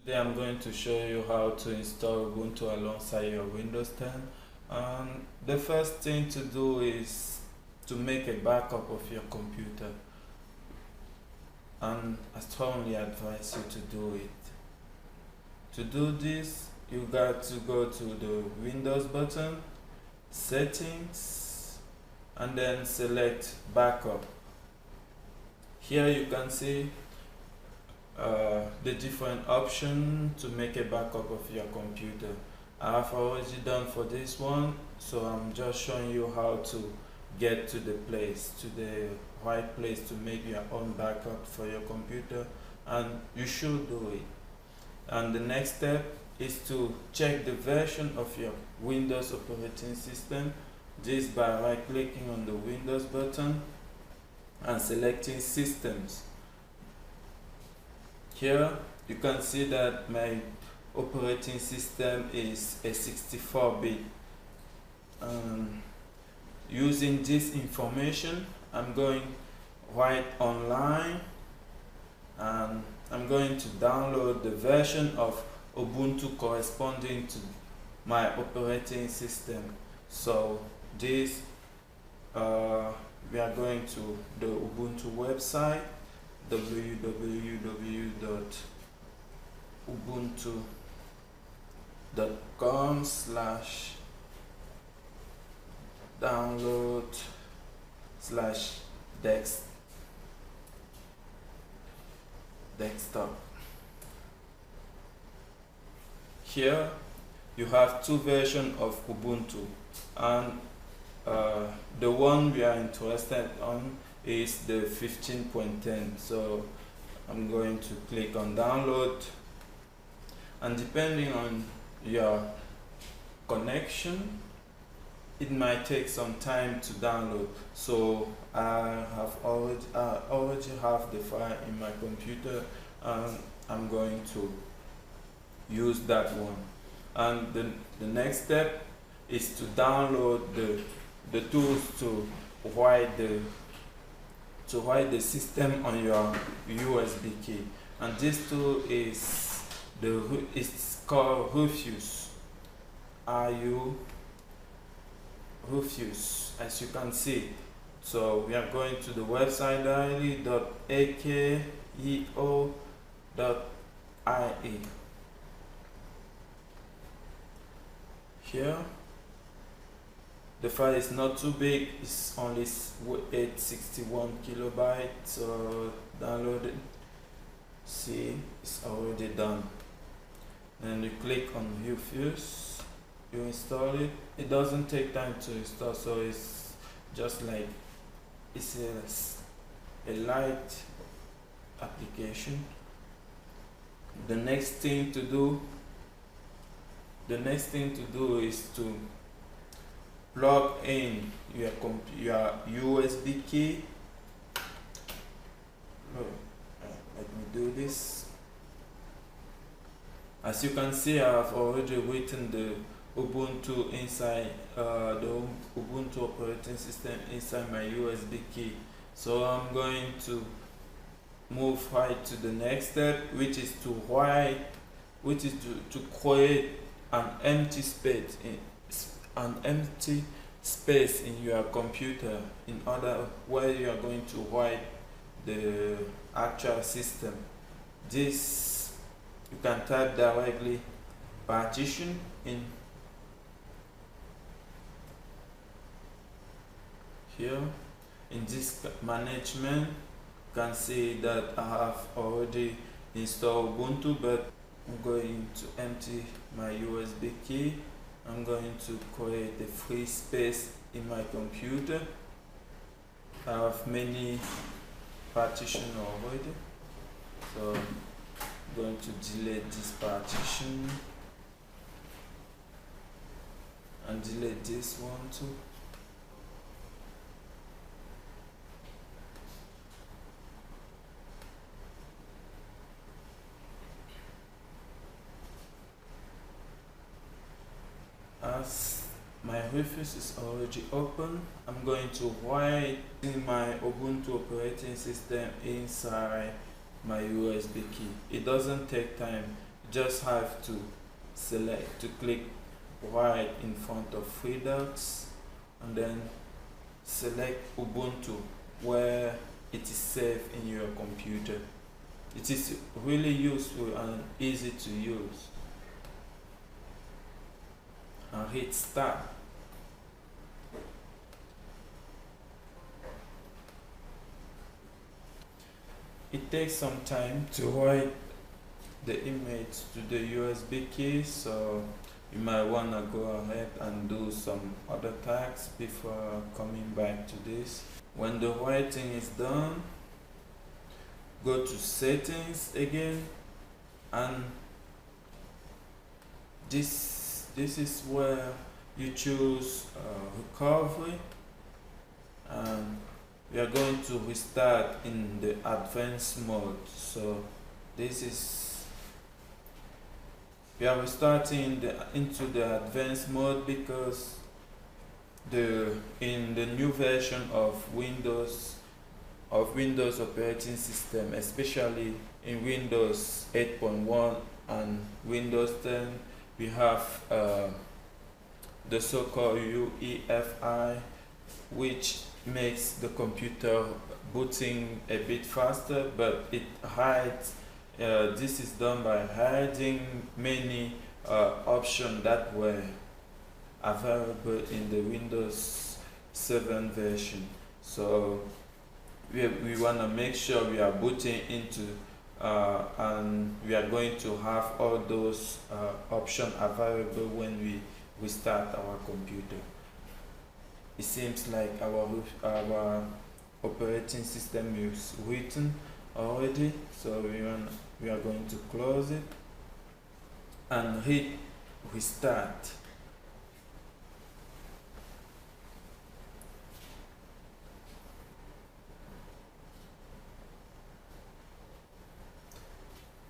Today I'm going to show you how to install Ubuntu alongside your Windows 10. And the first thing to do is to make a backup of your computer, and I strongly advise you to do it. To do this, you got to go to the Windows button, settings, and then select backup. Here you can see the different options to make a backup of your computer. I have already done for this one, so I'm just showing you how to get to the right place to make your own backup for your computer, and you should do it. And the next step is to check the version of your Windows operating system. This by right clicking on the Windows button and selecting systems. Here you can see that my operating system is a 64-bit. Using this information, I'm going right online and I'm going to download the version of Ubuntu corresponding to my operating system. So this we are going to the Ubuntu website, www.ubuntu.com/download/desktop. Here you have two versions of Ubuntu, and the one we are interested on is the 15.10. so I'm going to click on download, and depending on your connection it might take some time to download. So I already have the file in my computer, and I'm going to use that one. And the next step is to download the tools to write the system on your USB key, and this tool is it's called Rufus. Rufus, as you can see. So we are going to the website diary.akeo.ie. Here the file is not too big, it's only 861 kilobytes. So download it. See, it's already done. Then you click on Rufus, you install it. It doesn't take time to install, so it's just like it's a light application. The next thing to do is to plug in your USB key. Let me do this. As you can see, I have already written the Ubuntu inside the Ubuntu operating system inside my USB key. So I'm going to move right to the next step, which is to create an empty space in your computer in order where you are going to write the actual system. This you can type directly partition in here. In this management, you can see that I have already installed Ubuntu, but I'm going to empty my USB key. I'm going to create a free space in my computer. I have many partitions already, so I'm going to delete this partition and delete this one too. As my Rufus is already open, I'm going to write in my Ubuntu operating system inside my USB key. It doesn't take time, just have to click right in front of three dots and then select Ubuntu where it is saved in your computer. It is really useful and easy to use. And hit start. It takes some time to write the image to the USB key, so you might want to go ahead and do some other tasks before coming back to this. When the writing is done, go to settings again, and this is where you choose recovery, and we are going to restart in the advanced mode. So this is, we are restarting into the advanced mode because in the new version of Windows operating system, especially in Windows 8.1 and Windows 10, we have the so-called UEFI, which makes the computer booting a bit faster, but it hides, this is done by hiding many options that were available in the Windows 7 version. So we want to make sure we are booting into and we are going to have all those options available when we restart our computer. It seems like our operating system is written already, so we are going to close it and hit restart.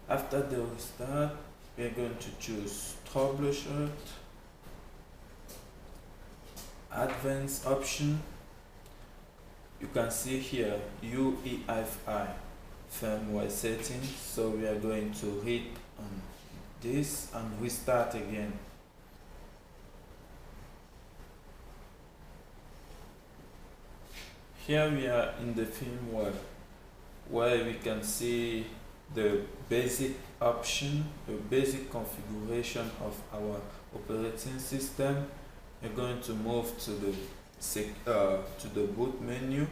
After the restart, we are going to choose troubleshoot, advanced option. You can see here UEFI firmware settings, so we are going to hit on this and restart again. Here we are in the firmware where we can see the basic option, the basic configuration of our operating system. We're going to move to the boot menu.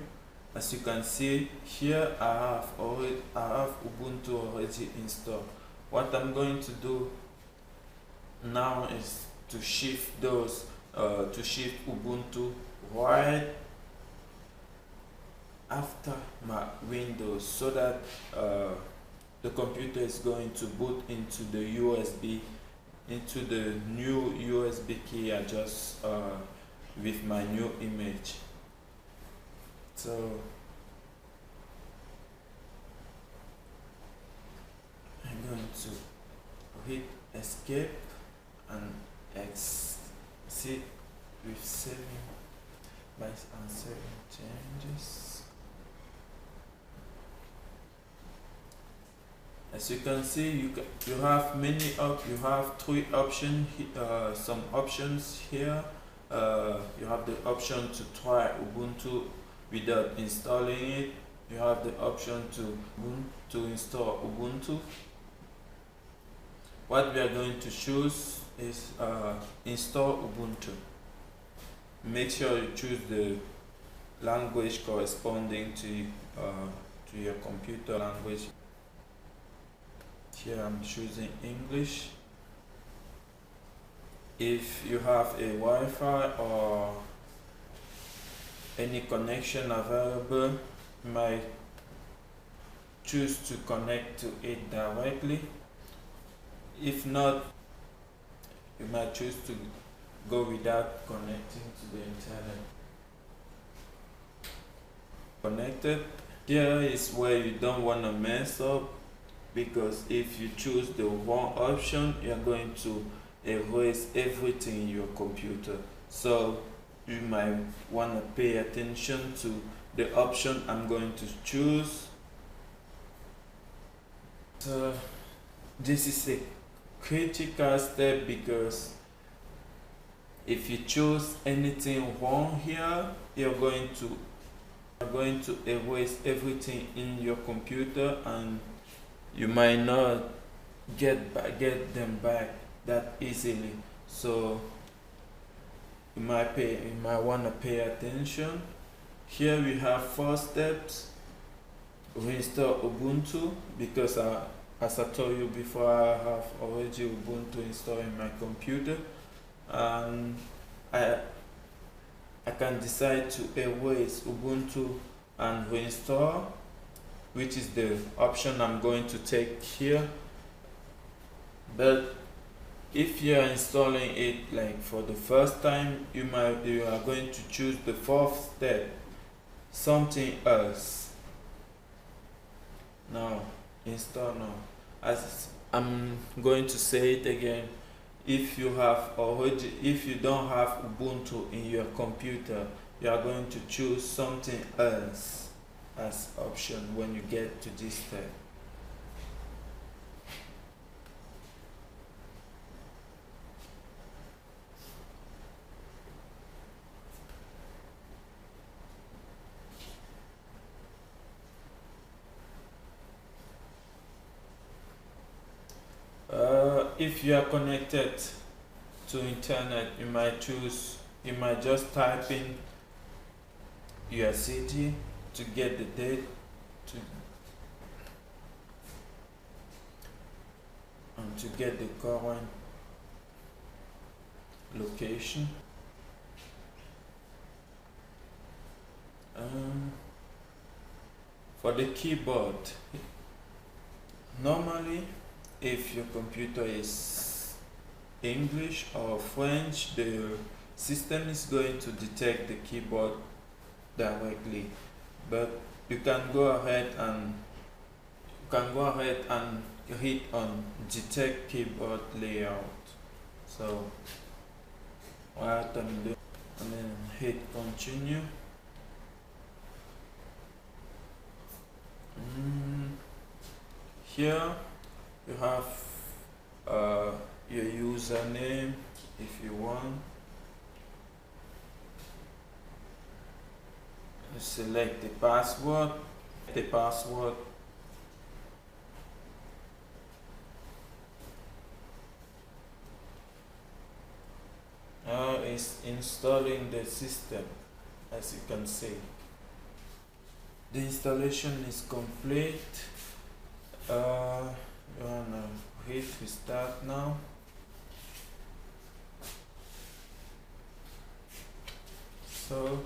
As you can see here, I have Ubuntu already installed. What I'm going to do now is to shift Ubuntu right after my Windows, so that the computer is going to boot into the new USB key I just with my new image. So I'm going to hit escape and exit with saving by saving changes. As you can see, you have you have three options. Some options here. You have the option to try Ubuntu without installing it. You have the option to install Ubuntu. What we are going to choose is install Ubuntu. Make sure you choose the language corresponding to your computer language. Here I'm choosing English. If you have a Wi-Fi or any connection available, you might choose to connect to it directly. If not, you might choose to go without connecting to the internet. Connected. Here is where you don't want to mess up, because if you choose the wrong option, you're going to erase everything in your computer. So you might want to pay attention to the option I'm going to choose. So this is a critical step, because if you choose anything wrong here, you're going to erase everything in your computer, and you might not get them back that easily. So you might want to pay attention. Here we have 4 steps. Reinstall Ubuntu, because as I told you before, I have already Ubuntu installed in my computer, and I can decide to erase Ubuntu and reinstall, which is the option I'm going to take here. But if you are installing it like for the first time, you are going to choose the 4th step, something else. Now install now. As I'm going to say it again, if you don't have Ubuntu in your computer, you are going to choose something else as option when you get to this step. If you are connected to internet, you might just type in your city to get the date and to get the current location. For the keyboard, normally if your computer is English or French, the system is going to detect the keyboard directly, but you can go ahead and hit on detect keyboard layout. So what I'm doing, and then hit continue. Here you have your username if you want. You select the password. Now it's installing the system, as you can see. The installation is complete. You wanna hit restart now. So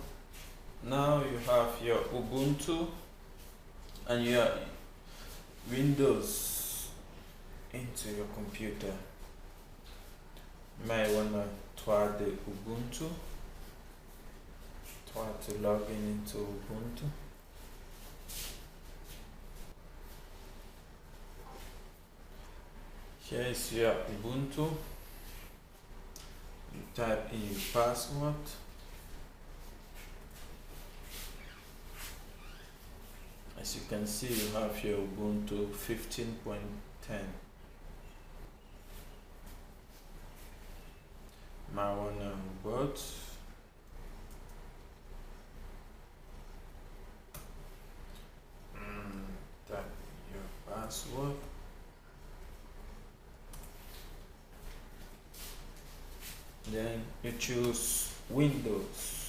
now you have your Ubuntu and your Windows into your computer. You might wanna try the Ubuntu. Try to log in into Ubuntu. Here is your Ubuntu. You type in your password. As you can see, you have your Ubuntu 15.10. Marijuana boot. Type your password. Then you choose Windows.